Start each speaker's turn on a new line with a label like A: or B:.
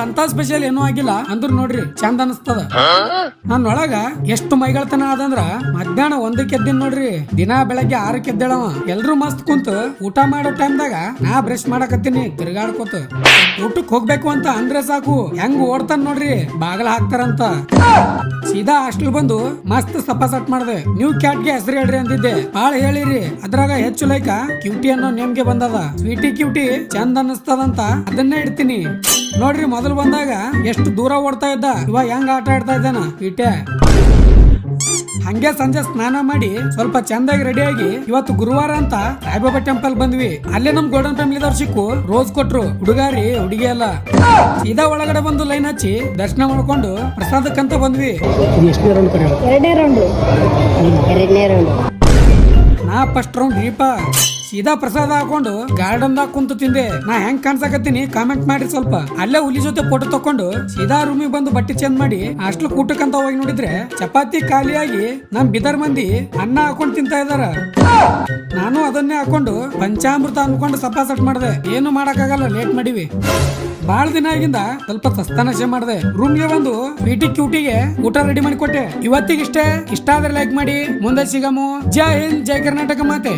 A: ಅಂತ ಸ್ಪೆಷಲ್ ಏನೂ ಆಗಿಲ್ಲ ಅಂದ್ರ ನೋಡ್ರಿ ಚಂದ ಅನಸ್ತದ. ನನ್ನೊಳಗ ಎಷ್ಟು ಮೈಗಳತನ ಆದಂದ್ರ ಮಧ್ಯಾಹ್ನ 1ಕ್ಕೆ ಎದ್ದಿನ್ ನೋಡ್ರಿ. ದಿನಾ ಬೆಳಗ್ಗೆ 6ಕ್ಕೆ ಎದ್ದೇಳವ. ಎಲ್ರು ಮಸ್ತ್ ಕುಂತ ಊಟ ಮಾಡೋ ಟೈಮ್ದಾಗ ನಾ ಬ್ರಷ್ ಮಾಡಕತ್ತೀನಿ ತಿರ್ಗಾಡ್ಕೋತ. ಊಟಕ್ ಹೋಗ್ಬೇಕು ಅಂತ ಅಂದ್ರೆ ಸಾಕು ಹೆಂಗ್ ಓಡ್ತಾನ ನೋಡ್ರಿ, ಬಾಗಲ ಹಾಕ್ತಾರಂತ. ಸೀದಾ ಹಾಸ್ಟೆಲ್ ಬಂದು ಮಸ್ತ್ ಸಪಾಸಟ್ ಮಾಡ್ದೆ. ನೀವು ಕ್ಯಾಟ್ಗೆ ಹೆಸರು ಹೇಳ್ರಿ ಅಂದಿದ್ದೆ, ಬಾಳ ಹೇಳಿರಿ. ಅದ್ರಾಗ ಹೆಚ್ಚು ಲೈಕ ಕ್ಯೂಟಿ ಅನ್ನೋ ನೇಮ್ಗೆ ಬಂದದ. ಸ್ವೀಟಿ ಕ್ಯೂಟಿ ಚಂದ ಅನ್ನಿಸ್ತದಂತ ಅದನ್ನೇ ಇಡ್ತೀನಿ ನೋಡ್ರಿ. ಮೊದಲು ಬಂದಾಗ ಎಷ್ಟು ದೂರ ಓಡ್ತಾ ಇದ್ದ, ಇವಾಗ ಹೆಂಗ್ ಆಟ ಆಡ್ತಾ ಇದ್ದಾನ ಪೀಟೆ. ಹಂಗೆ ಸಂಜೆ ಸ್ನಾನ ಮಾಡಿ ಸ್ವಲ್ಪ ಚಂದಾಗಿ ರೆಡಿ ಆಗಿ ಇವತ್ತು ಗುರುವಾರ ಅಂತ ಸಾಯಿಬಾಬಾ ಟೆಂಪಲ್ ಬಂದ್ವಿ. ಅಲ್ಲೇ ನಮ್ ಗೋಲ್ಡನ್ ಫ್ಯಾಮಿಲಿದವ್ರು ಸಿಕ್ಕು ರೋಸ್ ಕೊಟ್ರು. ಹುಡುಗಾರಿ ಹುಡುಗಿ ಅಲ್ಲ. ಸೀದಾ ಒಳಗಡೆ ಬಂದು ಲೈನ್ ಹಚ್ಚಿ ದರ್ಶನ ಮಾಡ್ಕೊಂಡು ಪ್ರಸಾದಕ್ಕಂತ ಬಂದ್ವಿ. ನಾ ಫಸ್ಟ್ ರೌಂಡ್ ರೀಪ. ಸೀದಾ ಪ್ರಸಾದ ಹಾಕೊಂಡು ಗಾರ್ಡನ್ ದಾಗ ಕುಂತು ತಿಂದೆ. ನಾ ಹೆಂಗ್ ಕಾಣ್ಸಕತ್ತೀನಿ ಕಾಮೆಂಟ್ ಮಾಡಿ ಸ್ವಲ್ಪ. ಅಲ್ಲೇ ಹುಲಿ ಜೊತೆ ಫೋಟೋ ತಕೊಂಡು ಸೀದಾ ರೂಮಿಗೆ ಬಂದು ಬಟ್ಟೆ ಚೇಂಜ್ ಮಾಡಿ ಹಾಸ್ಟೆಲ್ ಊಟಕ್ಕಂತ ಹೋಗಿ ನೋಡಿದ್ರೆ ಚಪಾತಿ ಖಾಲಿಯಾಗಿ ನಮ್ ಬಿದರ್ ಮಂದಿ ಅನ್ನ ಹಾಕೊಂಡ್ ತಿಂತಾ ಇದಾರ. ನಾನು ಅದನ್ನೇ ಹಾಕೊಂಡು ಪಂಚಾಮೃತ ಅನ್ಕೊಂಡು ಸಪಾಸಟ್ ಮಾಡ್ದೆ. ಏನು ಮಾಡಕ್ಕಾಗಲ್ಲ, ಲೇಟ್ ಮಾಡಿವಿ. ಬಾಳ ದಿನ ಆಗಿಂದ ಸ್ವಲ್ಪ ಸಸ್ತಾನಶೆ ಮಾಡ್ದೆ. ರೂಮ್ಗೆ ಬಂದು ಪೀಟಿ ಕ್ಯೂಟಿಗೆ ಊಟ ರೆಡಿ ಮಾಡಿ ಕೊಟ್ಟೆ. ಇವತ್ತಿಗಿಷ್ಟೇ. ಇಷ್ಟ ಆದ್ರೆ ಲೈಕ್ ಮಾಡಿ. ಮುಂದೆ ಸಿಗಮು. ಜೈ ಹಿಂದ್, ಜೈ ಕರ್ನಾಟಕ ಮಾತೆ.